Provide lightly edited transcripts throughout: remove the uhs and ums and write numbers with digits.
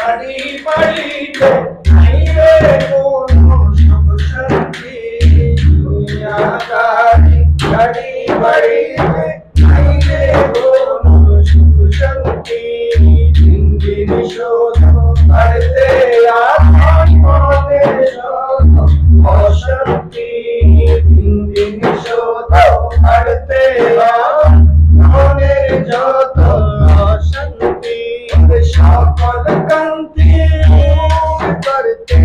গাড়ি বাড়িতে নাই রে কোনো সুখ শান্তি দুনিয়াদারি গাড়ি বাড়িতে নাই রে কোনো সুখ শান্তি দিন দিন শোধ বাড়তে আপন মনে শোধ অশান্তি দিন দিন শোধ বাড়তে মনের যত অশান্তি সকল কান্তি করতে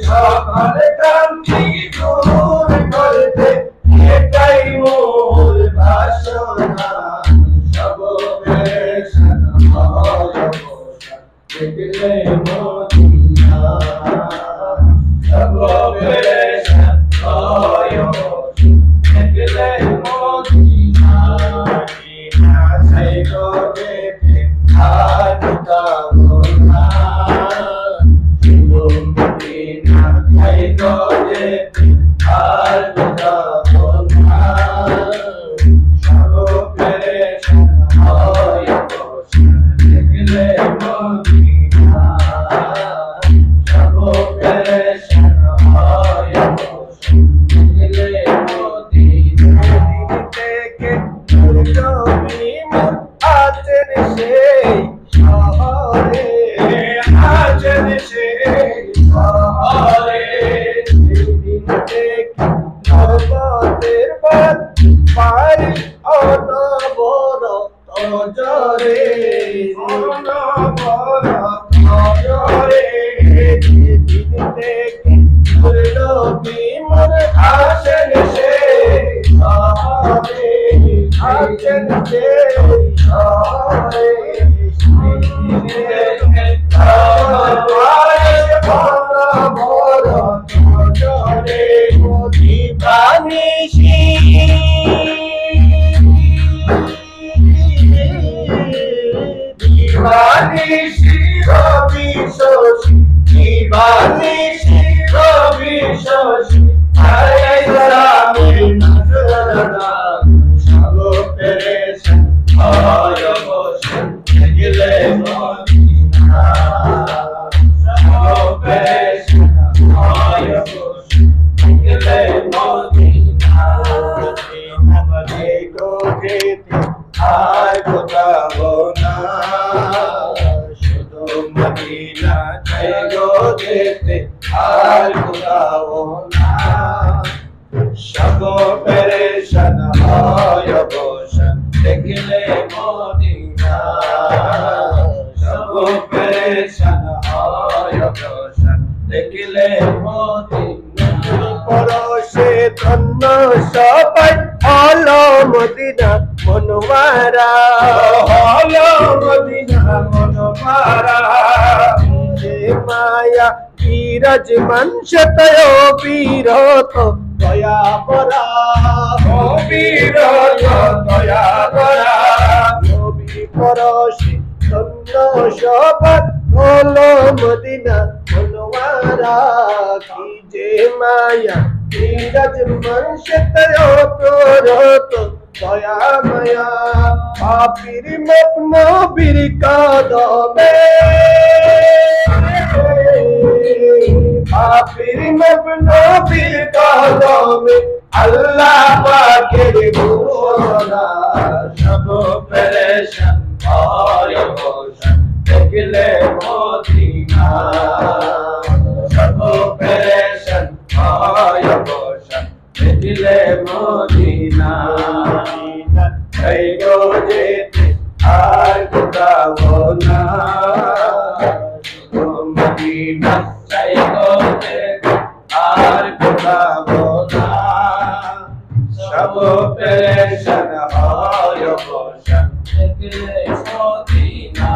সকল কান্তি দূর করতে এটাই মূল বাসনা সব বেশন হয় দেখলে মদিনা সব বেশন হয় দেখলে Medina say go get I Medina say go get I Medina shabo pereshan hoy nikle Medina shabo pereshan hoy nikle Medina teke আছেন সেই শহরে আছেন সেই শহরে সেদিন থেকে নবতের বাদ পারি অনবরত জরে অনবরত জরে সেদিন থেকে বিমর আসেন সেই শহরে আছেন সেই শহরে সবাই হলো মদিনা মনোমারা হলো মদিনা মনোমারা যে মায়া বিরাজমান সেতয় বিরত দয়া বরা ও বিরত দয়া বরা নবী পরশে ধন্য সবাই হলো মদিনা মনোমারা কি যে মায়া বিরাজমান সেতয় বিরত দয়া মায়া পাপির মাপ নবীর কদমে পাপির মাপ নবীর কদমে আল্লাহ পাকের ঘোষণা সব পেরেশান হয় ঘোষণা দেখলে মদিনা সব পেরেশান হয় ঘোষণা দেখলে মদিনা এই গো যেতে আর কোথাও না মদিনা চাই গো যেতে আর কোথাও না সব পেরেশান হয় ঘোষণা দেখলে মদিনা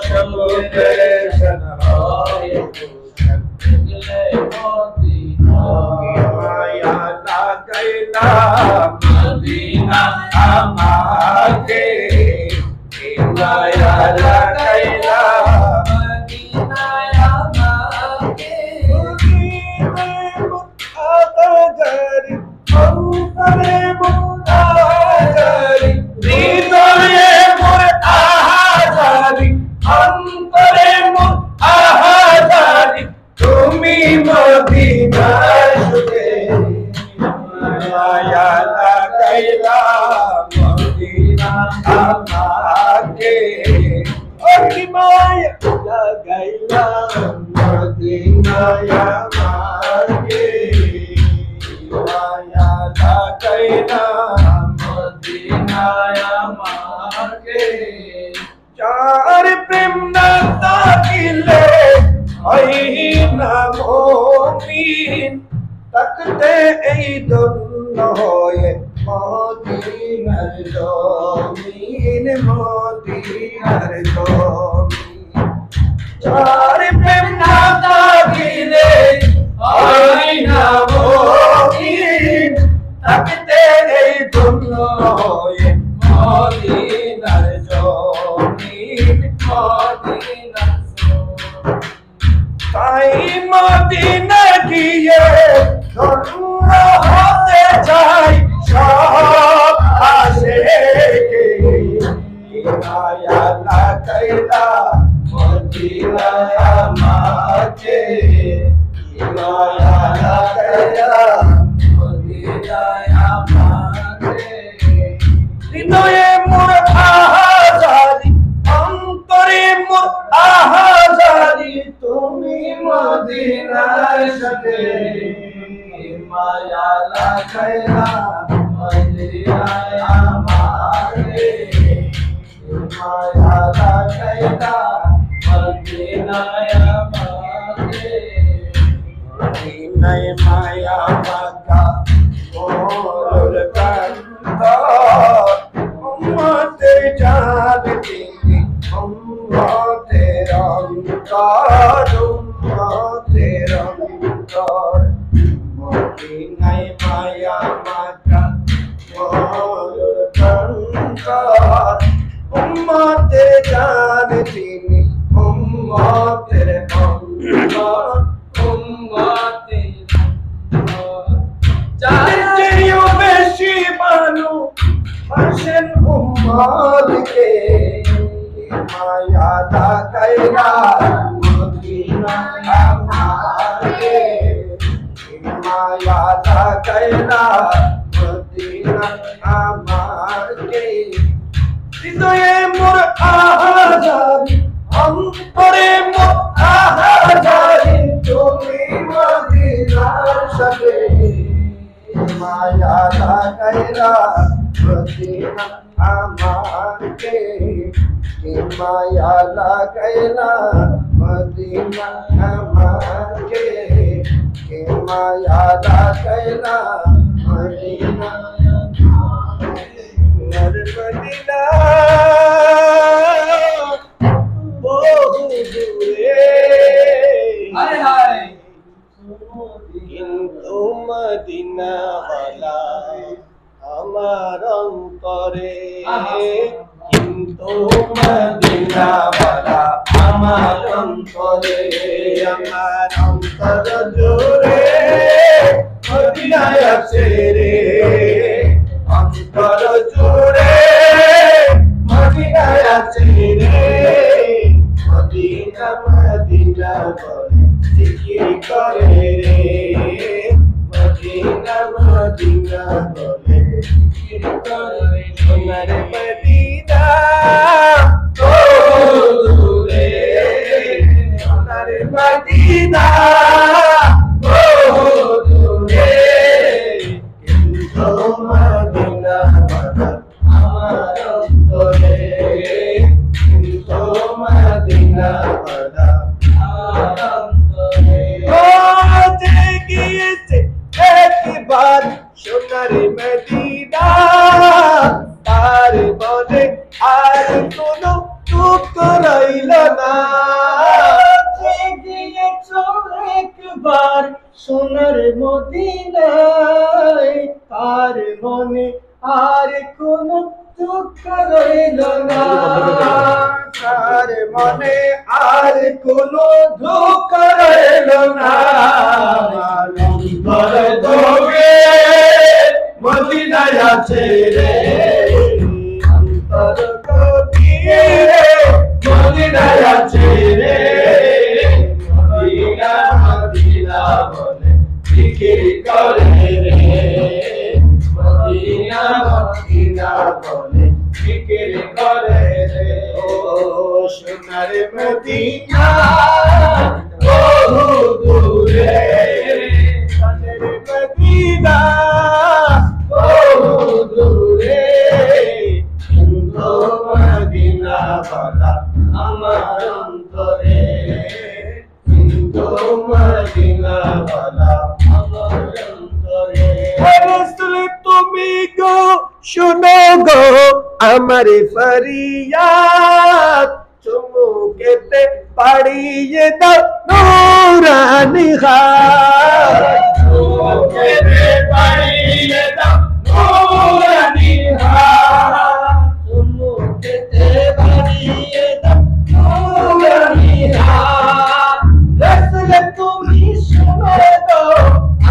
সব পেরেশান হয় ঘোষণা দেখলে মদিনা মায়া লাগাইলা মদিনা আমাকে মায়া লাগাইলা মদিনা আমাকে আগারি অন্তরে মোরা আমাকে ওই মায়া লাগাইলা মদিনায় আমাকে মায়া লাগাইলা মদিনায় আমাকে যার প্রেম না থাকিলে হয় না মুমিন তাকতে এই দন্য হয়ে মদিনার জমিন মদিনার জমিন যার প্রেম না থাকিলে হয় না মুমিন তাকতে এই দন্য হয়ে মদিনার জমিন মদিনার জমিন তাই মদিনা গিয়ে ধন্য হতে চাই সব আশিকে মায়া লাগাইলা মদিনায় আমাকে মায়া লাগাইলা মদিনায় আমাকে হৃদয়ে মোর আহাজারি অন্তরে মোর আহাজারি তুমি মদিনার সাথে মায়া লাগাইলা মদিনায় আমাকে মায়া লাগাইলা মদিনায় আমাকে মদিনায় মায়া মাকা মোর কান্ত উম্মতের জান তিনি উম্মতের অন্তর উম্মতের অন্তর মদিনায় মায়া মাকা মোর কান্ত উম্মতের জান তিনি উম্মতের অন্তর উম্মতের চাইতেও বেশি মানুষ হাসেন উম্মতকে মায়া লাগাইলা মদিনায় আমাকে মায়া লাগাইলা মদিনায় আমাকে হৃদয়ে মোর আহাজারি অন্তরে মোর আহাজারি তুমি মদিনার সাথে মায়া লাগাইলা মদিনা আমাকে মায়া লাগাইলা মদিনা আমাকে মায়া লাগাইলা মদিনা মদিনা বহু দূরে হায় হায় কিন্তু মদিনা ওয়ালা আমার অন্তরে কিন্তু মদিনা ওয়ালা আমার অন্তরে আমার অন্তর জুড়ে মদিনায় আছে রে অন্তর জুড়ে মদিনায় আছে রে মদিনা মদিনা বলে জিকির করে রে মদিনা মদিনা বলে জিকির করে রে সোনার মদিনা ও দূরে সোনার মদিনা ও দূরে কিন্তু মদিনা আমার অন্তরে কিন্তু মদিনা একবার সোনার মদিনা তার মনে আর কোনো দুঃখ রইল না একবার সোনার মদিনায় তার মনে আর কোনো দুঃখ রইল না তার মনে আর কোনো দুঃখ রইল না মদিনায় আছে রে অন্তর গভীরে মদিনায় আছে রে মদিনা মদিনা বলে জিকির করে রে মদিনা মদিনা বলে জিকির করে রে ও সোনার মদিনা বহু দূরে সোনার মদিনা বহু দূরে কিন্তু মদিনা বালা আমার অন্তরে কিন্তু মদিনা বালা আমার অন্তরে রাসূল তুমি গো শুনো গো আমার ফরিয়াদ চুমুকেতে পাড়িয়ে দাও নূরানি হাত চুমুকেতে পাড়িয়ে দাও নূরানি হাত চুমুকেতে পাড়িয়ে দাও নূরানি হাত রাসূল তুমি শুনো গো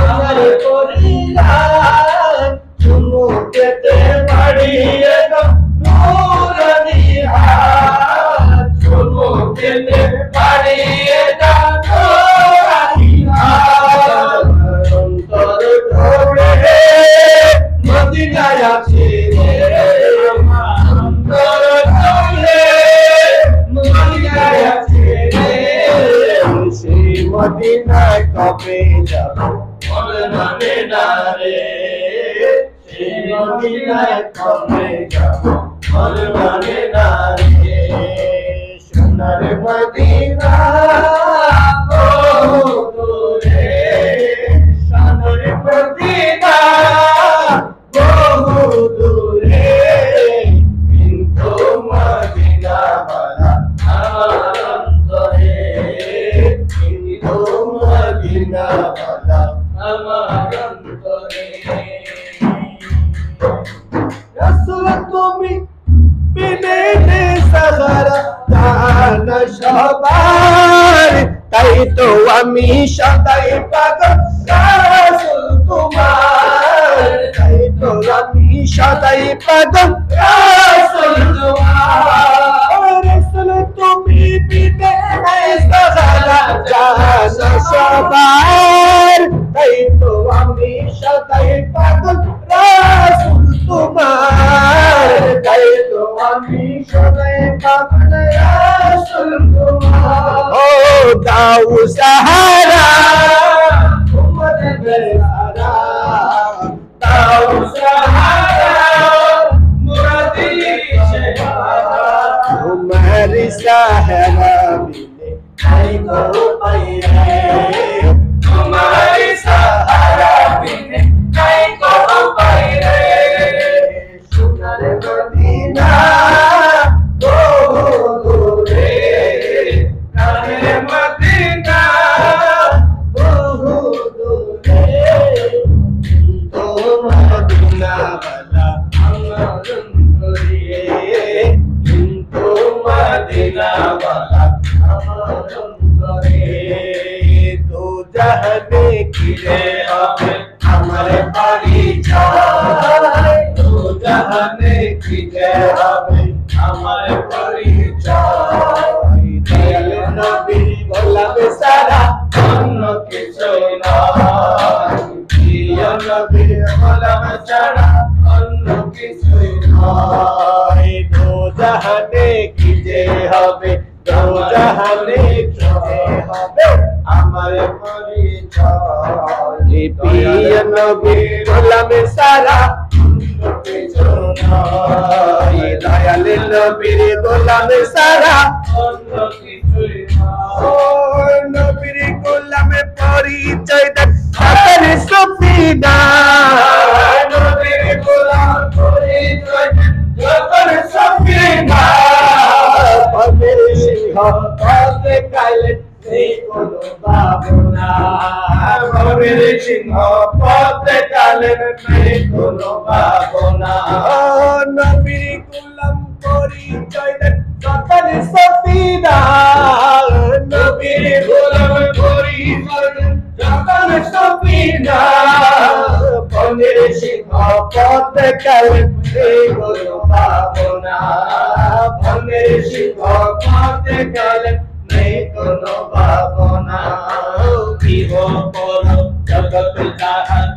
আমার ফরিয়াদ চুমুকেতে পাড়িয়ে দাও নূরানি হাত চুমুকেতে পাড়িয়ে দাও নূরানি হাত অন্তর ধরে মদিনায় আছে রে অন্তর ধরে মদিনায় আছে রে সেই মদিনায় কবে যাব মন মানে না রে সেই মদিনায় কবে যাব মন মানে না রে সোনার মদিনা বহু দূরে সোনার মদিনা বহু দূরে কিন্তু মদিনা বালা আমার অন্তরে কিন্তু মদিনা বালা আমার অন্তরে রাসূল তুমি বিনে সাহারা জানা সবার তাই তো আমি সদাই পাগল রাসূল তোমার তাই তো আমি সদাই পাগল রাসূল তোমার রাসূল তুমি বিনে সাহারা জানা সবার তাই তো আমি সদাই পাগল রাসূল তোমার তাই তো আমি সদাই পাগল রাসূল তোমার ও দাও সাহারা উম্মত বেহারা দাও সাহারা মুরাদি শেহারা তোমারি সাহারা মিলে নাই গো পাইরে तुम्हारी सहारा बिन नहीं को पाए सोनार मदीना बहु दूरे सोनार मदीना बहु दूरे तो मदीना वाला আমার অন্তরে কিন্তু মদিনা वाला আমার অন্তরে জাহানে কিরে হবে আমার পরিচয় তো জাহানে কিরে হবে আমার পরিচয় দয়াল নবী গোলাম সারা অন্য কিছু নয় প্রিয় নবী গোলাম সারা অন্য কিছু নয় তো জাহানে কিরে হবে তো জাহানে কিরে হবে আমার পরিচয় প্রিয় নবী গোলাম সারা কিছু নয় দয়াল নবীর গোলাম সারা অন্য কিছুই নয় নবীর গোলাম পরিচয় দেন আপনার সফিনা নবীর গোলাম পরিচয় দেন আপনার সফিনা পাবের সিংহ পাবে কালে নেই কোনো ভাবনা পাবের সিংহ পাবে কালে নেই কোনো ভাবনা নবীর গোলাম পরিচয় দেন আপনার সফিনা নবীর গোলাম পরিচয় দেন আপনার সফিনা পাবের সিংহ পাবে কালে নেই কোনো ভাবনা পাবের সিংহ পাবে কালে নেই কোনো ভাবনা ইহ পর জগৎ জাহান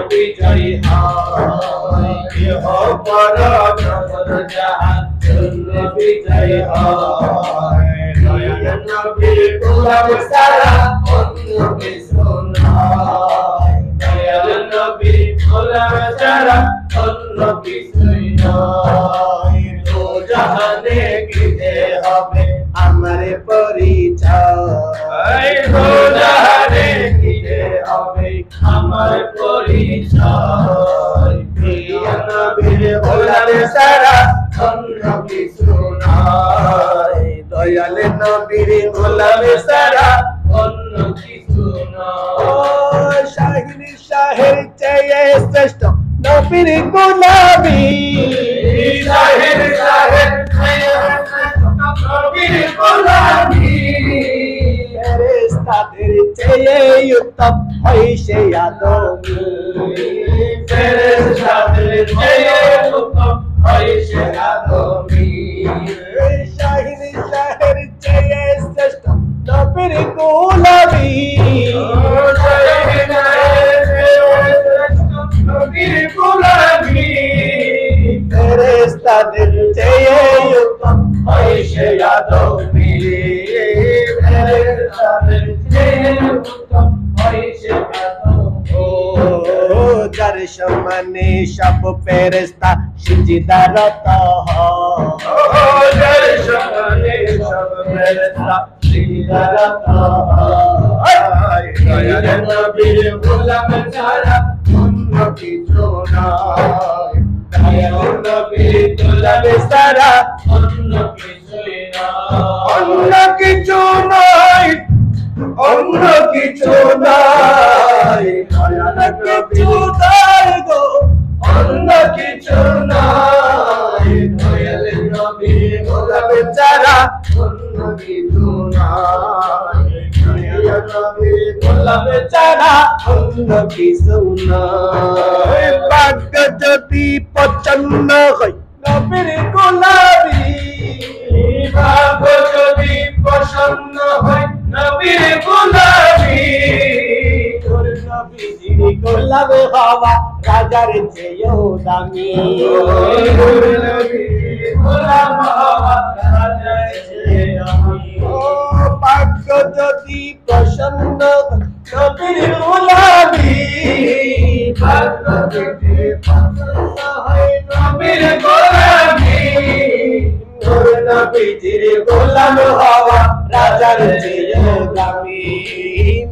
বিজয় হয় ইহ পর জগৎ জাহান শূন্য বিজয় হয় দয়াল নবীর গোলাম ছাড়া অন্য কিছু নয় দয়াল নবীর গোলাম ছাড়া অন্য কিছুই নয় দো জাহানে কি যে হবে আমার পরিচয় দো জাহানে কি যে হবে আমার পরিচয় প্রিয় নবীর গোলাম ছাড়া অন্য কিছু নয় দয়াল নবীর গোলাম ছাড়া অন্য কিছু নয় শাহিন শাহের চেয়ে শ্রেষ্ঠ নবীর গোলামি শাহের শাহের চেয়ে শ্রেষ্ঠ নবীর গোলামি ফেরেশতাদের চেয়ে উত্তম হয় সে আদমি ফেরেশতাদের চেয়ে উত্তম হয় সে আদমি শাহিন শাহের চেয়ে শ্রেষ্ঠ নবীর গোলামি শাহিন শাহের চেয়ে শ্রেষ্ঠ নবীর গোলামি ফেরেশতাদের চেয়ে উত্তম হয় সে আদমি ফেরেশতাদের চেয়ে উত্তম হয় সে আদমি যার সম্মানে সব ফেরেশতা সিজদারত হয় যার সম্মানে সব ফেরেশতা সিজদারত হয় দয়াল নবীর গোলাম ছাড়া অন্য কিছু নয় দয়াল নবীর গোলাম ছাড়া অন্য কিছুই নয় অন্য কিছু নয় অন্য কিছু নাই দয়াল কিছু নাই গো অন্য কিছু নাই দয়াল নবীর গোলাম ছাড়া অন্য কিছু নাই দয়াল নবীর গোলাম ছাড়া অন্য কিছু নাই ভাগ্য যদি পছন্দ হয় নবীর গোলামি ভাগ্য যদি পছন্দ হয় নবীর গোলামি তোর নবীজির গোলাম হওয়া রাজার চেয়েও দামি তোর নবীর গোলাম হওয়া রাজার চেয়েও দামি ও ভাগ্য যদি প্রসন্ন নবীর গোলামি ভাগ্য যদি প্রসন্ন হয় নবীর গোলামি তোর নবীজির গোলাম হওয়া রাজার চেয়েও দামি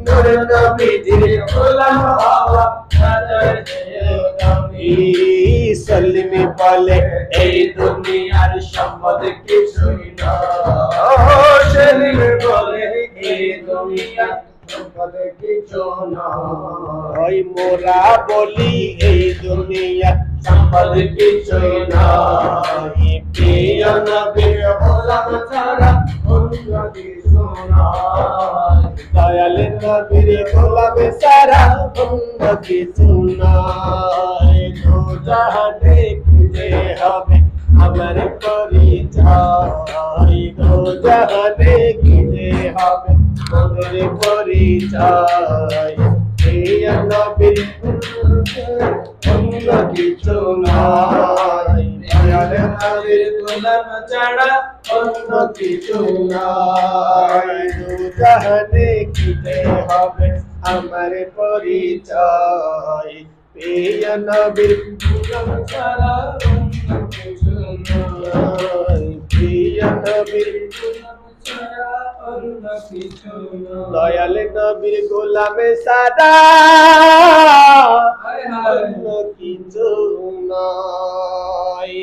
তোর নবীজির গোলাম হওয়া রাজার চেয়েও দামি সলিমি বলে এই দুনিয়ার সম্পদ কিছুই নয় সলিমি বলে এই দুনিয়ার সম্পদ কিছু নয় মোরা বলি এই দুনিয়ার সম্পদ কিছুই নয় প্রিয় নবীর গোলাম ছাড়া অন্য কিছু নয় দয়াল নবীর গোলাম ছাড়া অন্য কিছু নয় দো জাহানে কি যে হবে আমার পরিচয় দো জাহানে কি যে হবে আমার পরিচয় প্রিয় নবীর অন্য কিছু নয় দয়াল নবীর গোলাম ছাড়া অন্য কিছু নয় দো জাহানে কি যে হবে আমার পরিচয় প্রিয় নবীর গোলাম ছাড়া অন্য কিছু নয় প্রিয় নবীর গোলাম ছাড়া অন্য কিছু নয় দয়াল নবীর গোলাম ছাড়া অন্য কিছু নয়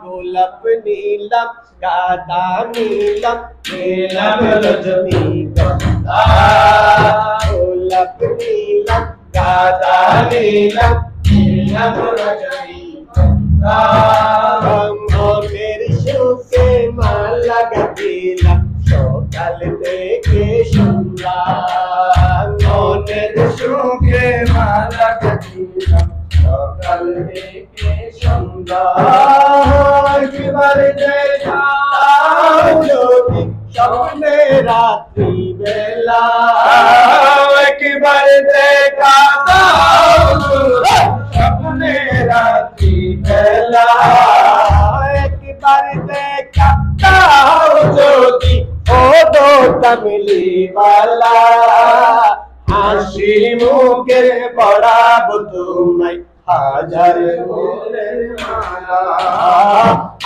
গোলাপ নীলাম গাদা নীলাম নীলাম রজনীগন্ধা গোলাপ নীলাম গাদা নীলাম নীলাম রজনীগন্ধা মনের সুখে মালা গাঁথিলাম সকাল থেকে সন্ধ্যা মনের সুখে মালা গাঁথিলাম সকাল থেকে সন্ধ্যা একবার দেখাও যদি স্বপ্নে রাত্রি বেলা একবার দেখা দাও স্বপ্নে রাত্রি বেলা বাড়িতে কাটাও যদি ও দো কামলি वाला হাসি মুখে পড়াবো তোমায় হাজার ফুলের মালা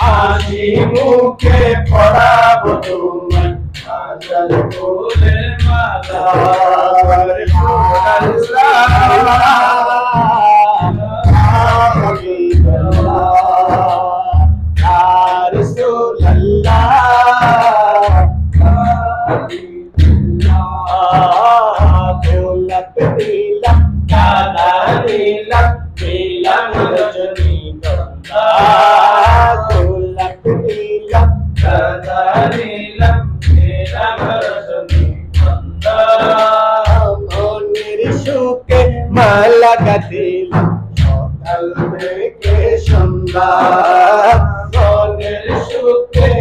হাসি মুখে পড়াবো তোমায় হাজার ফুলের মালা মালা গাথিল সকাল থেকে সন্ধ্যা মনের সুখে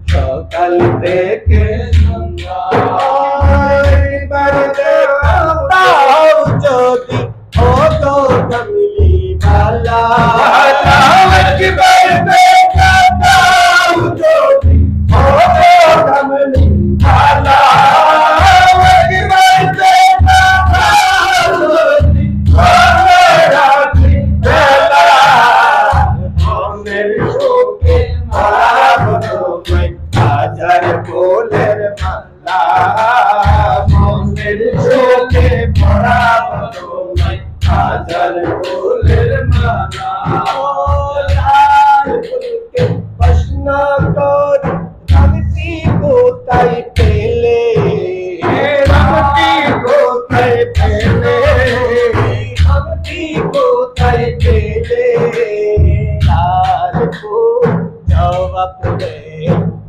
সকাল থেকে সন্ধ্যা বাড়িতে কাটাও যদি ও তো কামলি वाला বাড়িতে কাটাও যদি ও তো কামলি वाला হাজার ফুলের মালা মনের সুখে পড়াবো তোমায় হাজার ফুলের মালা লাল ফুলকে প্রশ্ন করি রামটি কোথায় পেলে রামটি কোথায় পেলে রামটি কোথায় পেলে লাল ফুল জবাব দে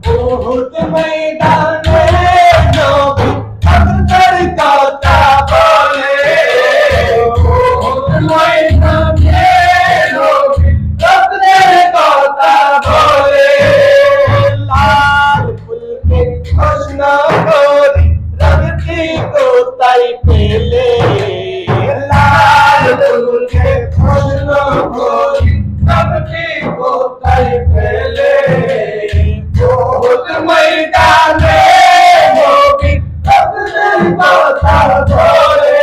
बहुत मैदाने नबी अक्सर কথা বলে बहुत मैदाने नबी अक्सर কথা বলে লাল ফুলকে প্রশ্ন করি রামটি কোথায় পেলে লাল ফুলকে প্রশ্ন করি রামটি কোথায় পেলে बहुत मैदाने नबी अक्सर কথা বলে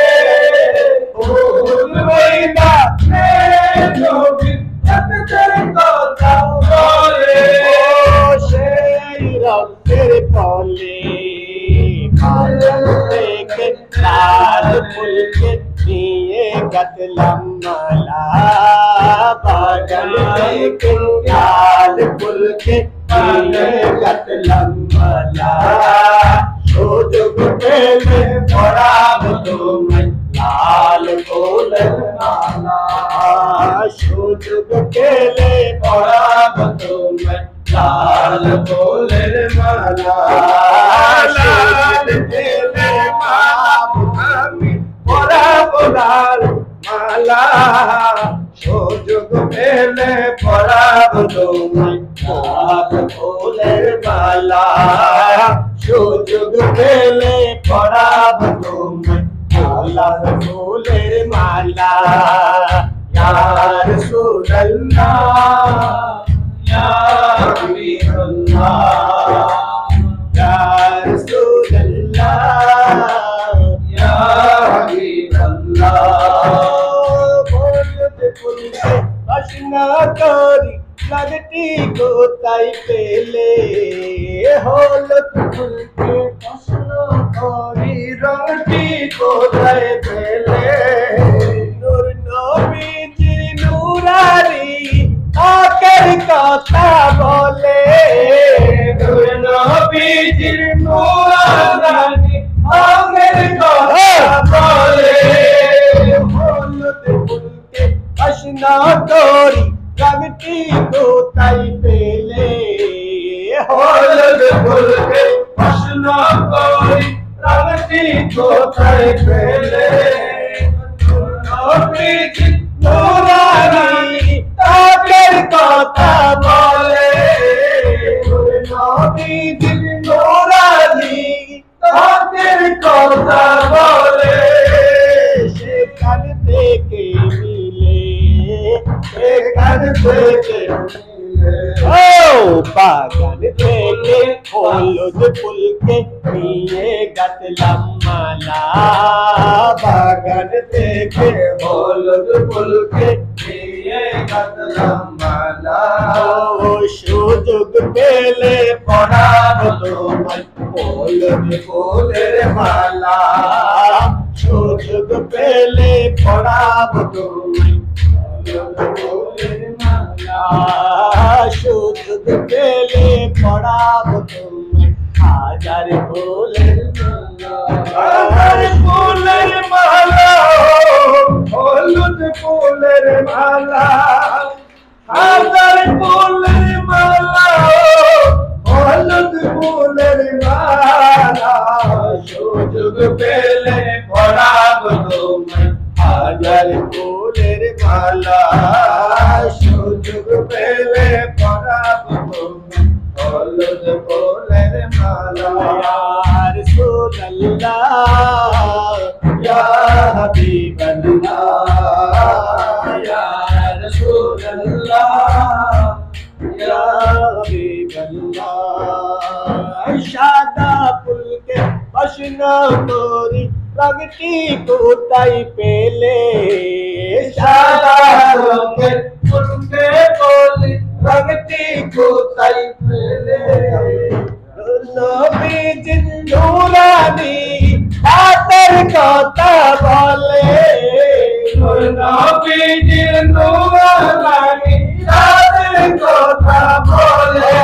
बहुत मैदाने नबी अक्सर কথা বলে সেই রক্তের ফলে পাগল থেকে লাল ফুলকে নিয়ে গাঁথলাম মালা পাগল থেকে লাল ফুলকে গাঁথলাম মালা সুযোগ পেলে পড়াবো তোমায় লাল ফুলের মালা সুযোগ পেলে পড়াবো তোমায় লাল ফুলের মালা লাল পেলে পাবো আমি পড়াবো লাল মালা সুযোগ পেলে পড়াবো তোমায় লাল ফুলের মালা সুযোগ পেলে পড়াবো তোমায় লাল ফুলের মালা ইয়া রাসূলুল্লাহ ইয়া হাবিবাল্লাহ ইয়া রাসূলুল্লাহ ইয়া হাবিবাল্লাহ বলতে বলতে আশনা করি লাগটি কোথায় পেলে হলুদ ফুলকে প্রশ্ন করি রংটি কোথায় পেলে নূর নবীজি নুরারি আকের কথা বলে নূর নবীজি নুরারি আকের কথা বলে হলুদ ফুলকে আশনা করি রংটি কোথায় পেলে হলুদ ফুলকে প্রশ্ন করি রংটি কোথায় পেলে নবীজি নুরানি তাকের কথা বলে নবীজি নুরানি তাকের কথা বলে সেখান থেকে মিলে সেখান থেকে ও বাগান থেকে হলুদ ফুলকে নিয়ে গাঁথলাম মালা বাগান থেকে হলুদ ফুলকে নিয়ে গাঁথলাম মালা ও সুযোগ পেলে পড়াবো তোমায় হলুদ ফুলের মালা সুযোগ পেলে পড়াবো তোমায় হলুদ ফুলের মালা সুযোগ পেলে পড়াবো তোমায় হাজার ফুলের মালা হাজার ফুলের মালা হলুদ ফুলের মালা হাজার ফুলের মালা হলুদ ফুলের মালা সুযোগ পেলে পড়াবো তোমায় হাজার ফুলের মালা সুযোগ পেলে পড়াবো তোমায় হলুদ ফুলের মালা या रसूल अल्लाह या हबीब अल्लाह या रसूल अल्लाह या हबीब अल्लाह शादा पुल के बशना तोरी प्रगति कोताई पेले शादा रोके उनके बोली प्रगति को ताई पेले नबी जिंदूरानी आतर कोता बोले नबी जिंदूरानी रात को था बोले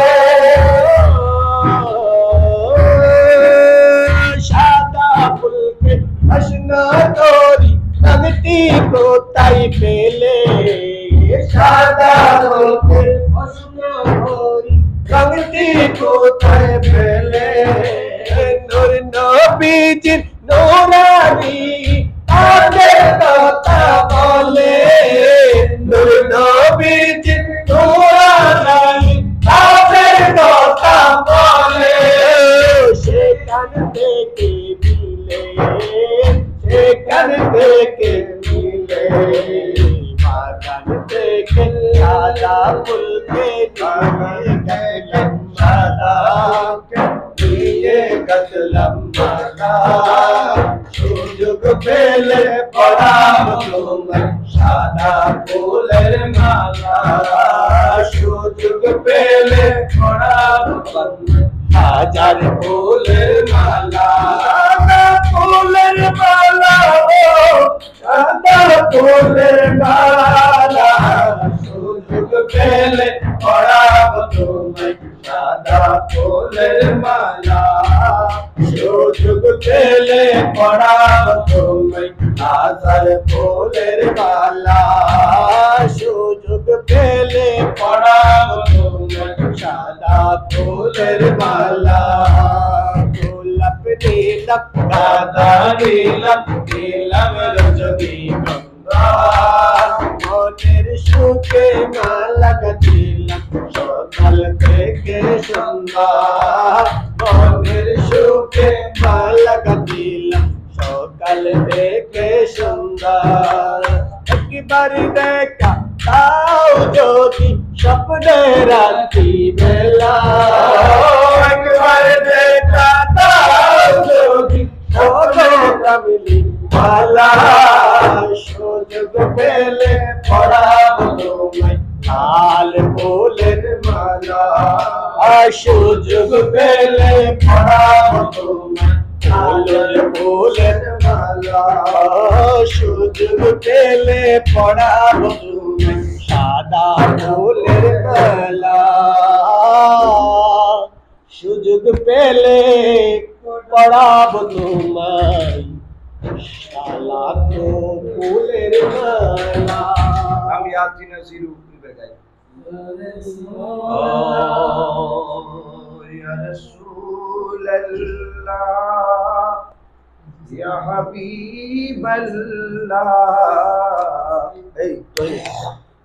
शादा पुल के हसना तोरी प्रगति कोताई पेले शादा रोके हसना तोरी प्रगति कोताई पेले नूर नबी जिन नूरानी आतर कोता बोले नूर नबी जिन नूरानी आतर कोता बोले शेखन देके मिले शेखन देके मिले बागान देके शादा पुल के गतलम शादा ये गतलम माला सुजुग पेले पड़ाबो तुम्हें शादा फूलेर माला सुजुग पेले पड़ाबो तुम्हें हाजार फूलेर माला शादा फूलेर माला शादा फूलेर माला सुजुग पेले पड़ाबो तुम्हें शादा फूलेर माला सुजुग पेले पड़ाबो तुम्हें हाजार फूलेर माला सुजुग पेले पड़ाबो तुम्हें शादा फूलेर माला गोलप नीलम दादा नीलम नीलम रजनी गंगा मोनेर शुके माला गतिलम सकाल থেকে সন্ধ্যা মনের সুখে মালা গাতিলাম সকাল থেকে সন্ধ্যা একবার দেখা তাও যদি স্বপ্নে রাত্রি বেলা একবার দেখা দাও যদি কামিলি মালা সুযোগ পেলে পড়াবো তোমায় লাল ফুলের মালা সুযোগ পেলে পড়াবো তোমায় লাল ফুলের মালা সুযোগ পেলে পড়াবো তোমায় সাদা ফুলের মালা সুযোগ পেলে পড়াবো তোমায় শালা তো ফুলের মালা আমি यात्री नजीरू पे गए या रसूल अल्लाह या हबीब अल्लाह এই তুই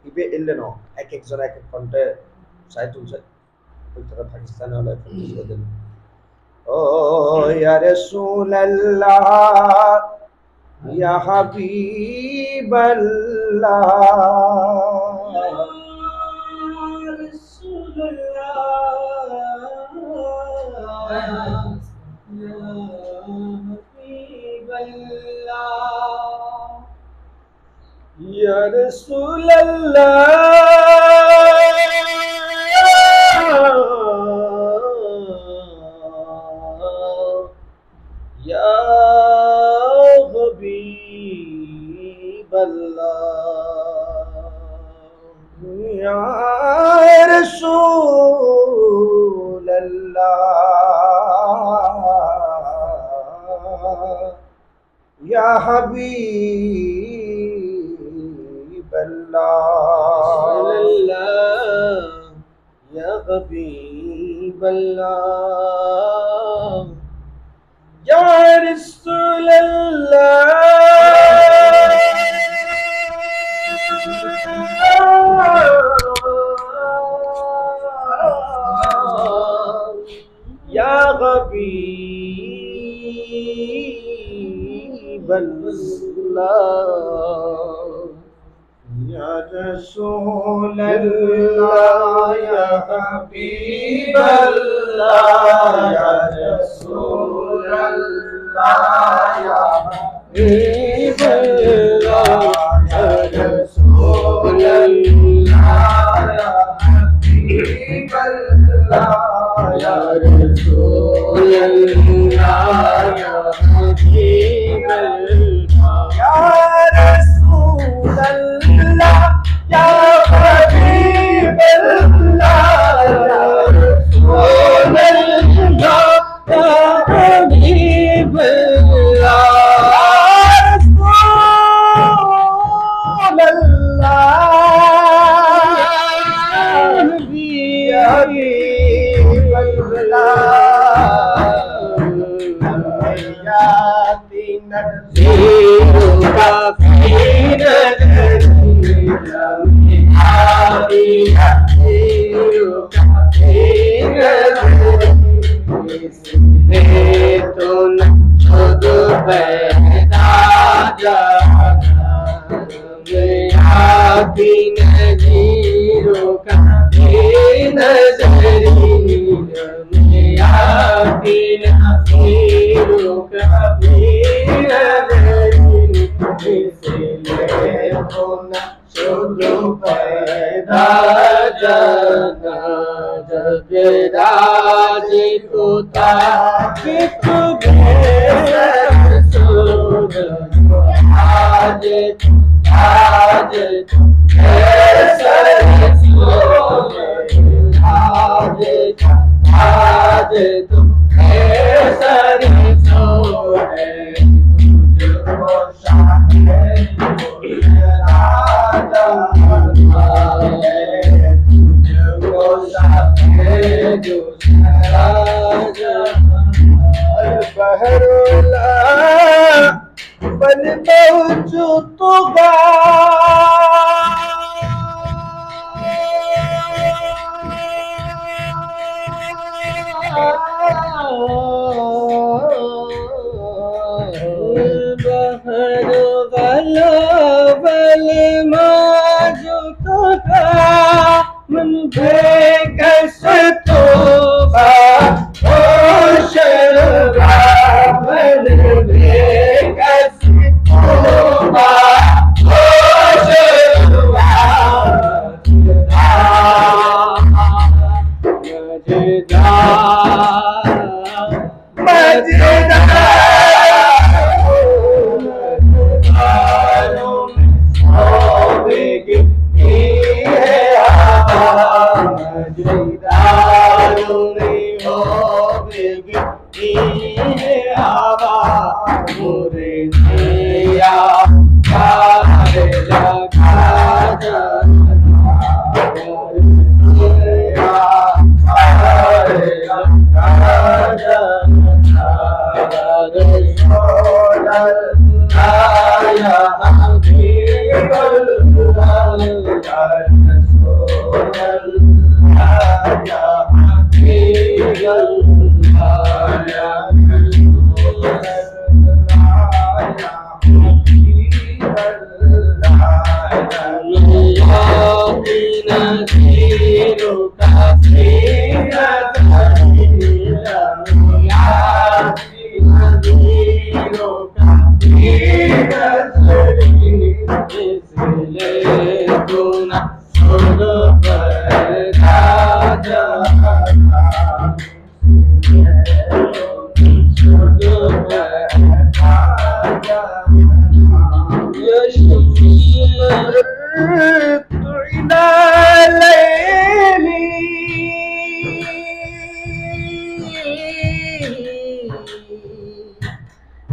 ইবে এলে না এক এক জন এক এক কণ্ঠে সাই তুলছে ওই তারা পাকিস্তানে হলে ফিরে দেন ও ইয়া রাসূলুল্লাহ ইয়া হাবিবাল্লাহ या रसूल अल्लाह या हबीब अल्लाह या रसूल अल्लाह या हबीब अल्लाह या हबीब अल्लाह या रसूल अल्लाह या हबीब अल्लाह या रसूल अल्लाह या हबीब अल्लाह या रसूल अल्लाह या हबीब अल्लाह या रसूल अल्लाह या हबीब अल्लाह या रसूल अल्लाह या हबीब अल्लाह या रसूल अल्लाह या हबीब अल्लाह या रसूल अल्लाह या हबीब अल्लाह रसूल अल्लाह या हबीब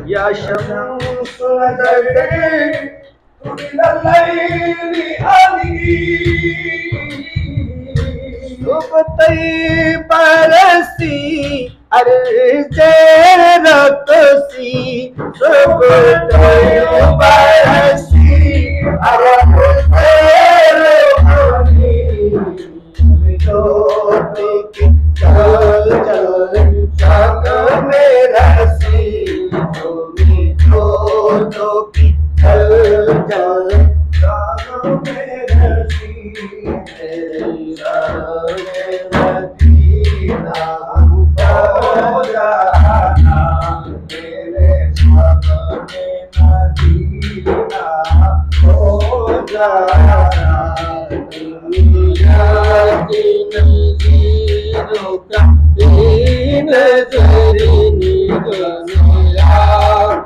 या शम्स सुबतई बरसी अर्ज़े रतसी सुबतई बरसी अर्ज़े रतसी ज्योति की चल चल जग में रसी ज्योति की चल चल जग में रसी मदीना हो जाना मेरे सामने मदीना हो जाना दुनिया की नज़ीरों का नज़री दुनिया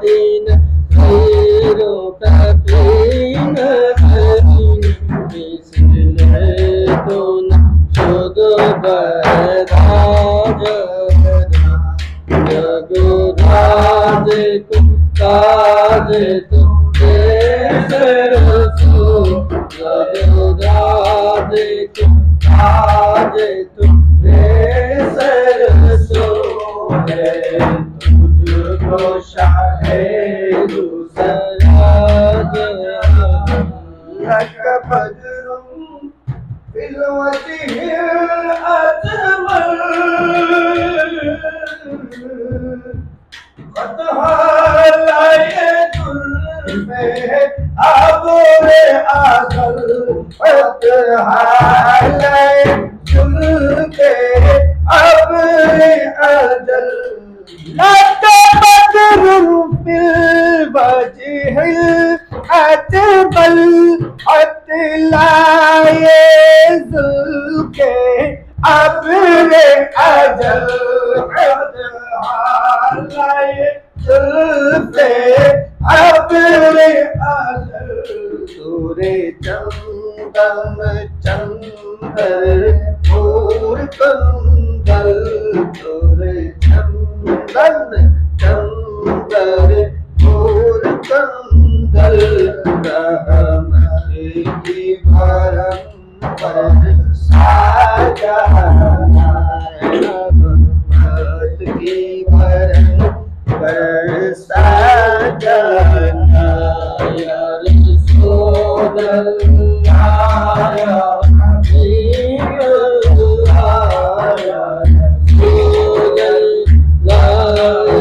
की नज़ीरों का नज़री इसलिए तो न शुद्ध बराज जगराज को काज तो जगराज को काज तो तुझको शाहे दूसरा लक बदरुम फिल वजहिल अजमल फ़तहालाए दुल में आबोरे आसल फ़तहालाए दुल के अबरे अजल लक बदरुम फिल वजहिल अजमल फ़तहालाए दुल के अबरे अजल फ़तहालाए जुल्फ़े अबरे अजल सूरे चंदन चंदर पूर कंदल सूरे चंदन चंदर पूर कंदल रहमत की भरम पर साजना रहमत की भरम पर साजना या रसूल अल्लाह या हबीब अल्लाह या रसूल अल्लाह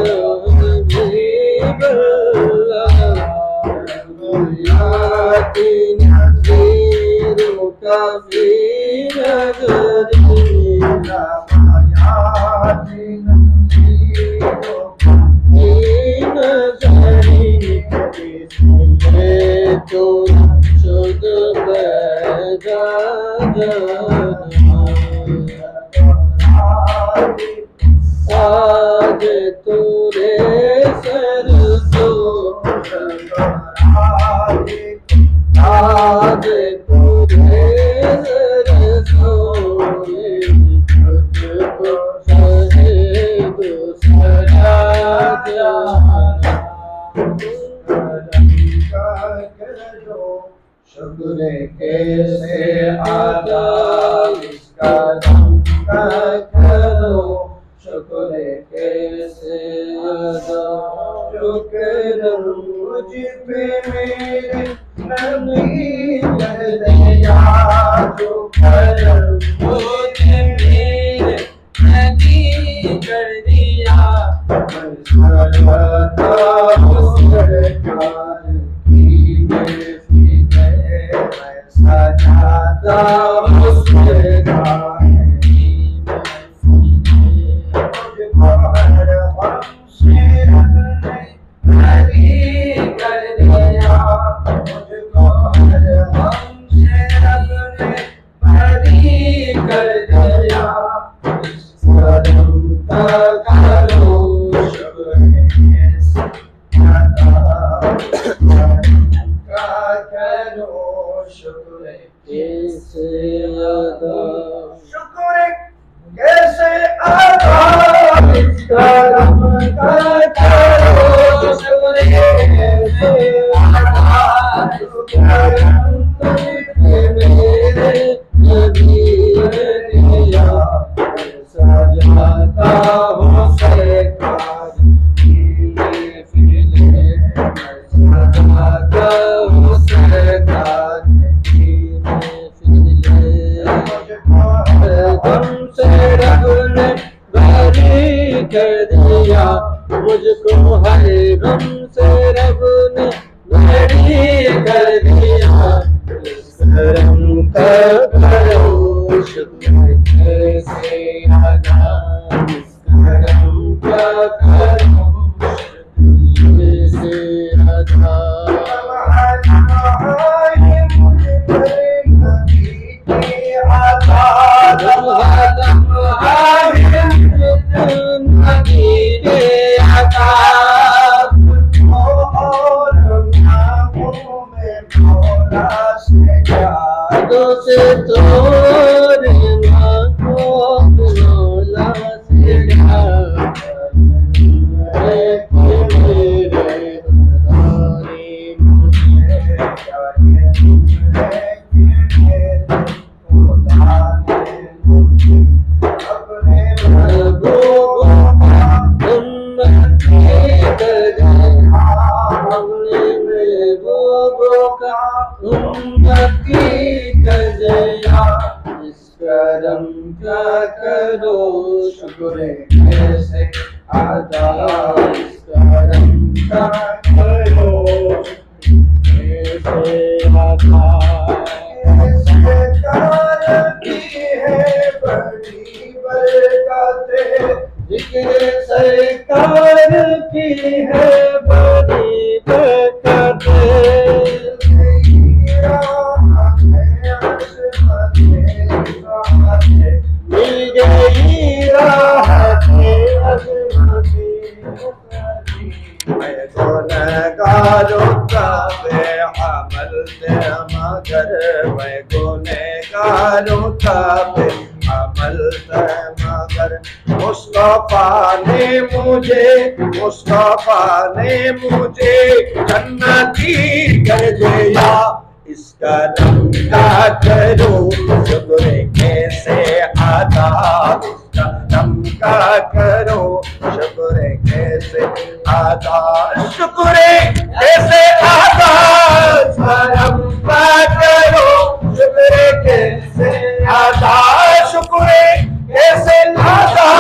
या हबीब अल्लाह दुनियाती नज़ीरों का भी नज़री दुनियाती नज़ीरों का तो शुद्ध आज तुरे सरसो आज तुरे सरसो तुझको शहीद दूसरा शुक्र कैसे आदा इसका धंधा करो शुक्र कैसे अदा शुक्र मुझ पे मेरे नबी कर दिया जो करम मुझ मेरे नबी कर दिया सरवता सरकार की सजाता मुझ पर हमसे कर दिया करो शुक्र कैसे अदा का करो शुक्र कैसे अदा शुक्र कैसे अदा करम का करो शुक्र कैसे अदा करम मेरे नबी दिया सजाता हूँ सरकार सजाता हूँ सरकार तुमसे रब ने बरी कर दिया मुझको हर गम से रब ने बरी कर दिया करम का करो शुक्र कैसे अदा करम का करो कैसे अदा से तोरे मांगो मौला से करम का करो शुक्र कैसे अदा करम का करो कैसे अदा कैसे करती है बड़ी बरकतें जिक्र सरकार की है बड़ी बरकतें मिल गई राहत मैं गुनहगारों का बेअमल थे मगर मैं गुनहगारों का बेअमल थे मगर मुस्तफा ने मुझे जन्नती कर दिया इसका करम का करो शुक्र कैसे अदा इसका करम का करो शुक्र कैसे अदा शुक्र कैसे अदा करम का करो शुक्र कैसे अदा शुक्र कैसे अदा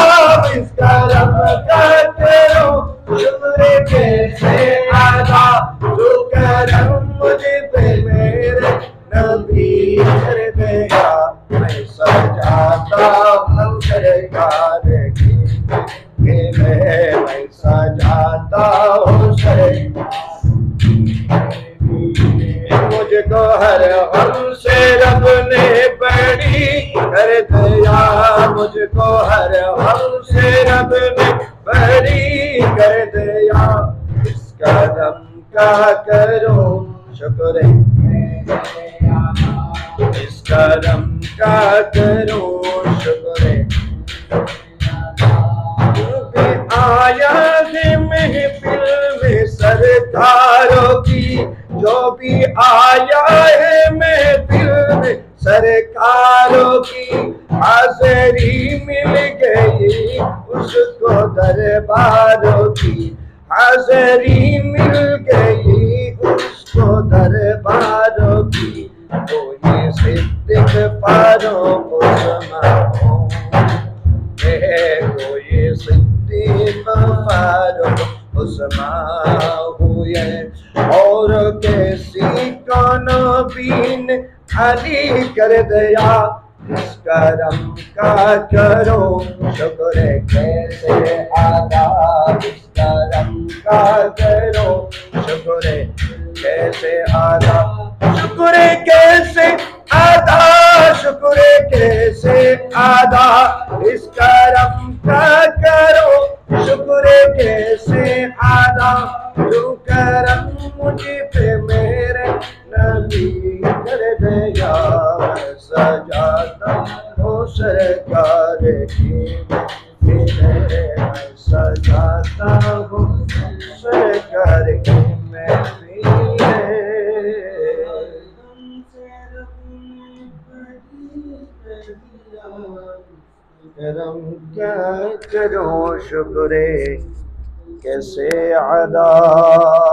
इसका करम का करो शुक्र कैसे अदा जो करम मुझे पे मेरे नबी कर दिया मैं सजाता हूँ सरकार की मैं सजाता हूँ मुझको हर गम से रब ने बड़ी कर दिया मुझको हर गम से रब ने बड़ी कर दिया इस करम का करो शुक्र इस करम का करो शुक्र आया है महफिल में सरकारों की जो भी आया है महफिल में सरकारों की हाज़िरी मिल गई उसको दरबारों की हाज़िरी मिल गई उसको दरबारों की कोई सिद्दीक़ फारूक कोई सिद्दीक़ फारूक उस्मान हुए और कैसी कौन बीन खाली कर दिया इस करम का करो शुक्र कैसे अदा इस करम का करो शुक्र कैसे अदा शुक्र कैसे अदा शुक्र कैसे अदा इस करम का करो, शुक्र कैसे अदा जो करम मुझ पे मेरे नबी कर दिया। सजाता हूँ सरकार की मैं सजाता हूँ सरकार की मैं करम क्या करो शुक्र कैसे अदा।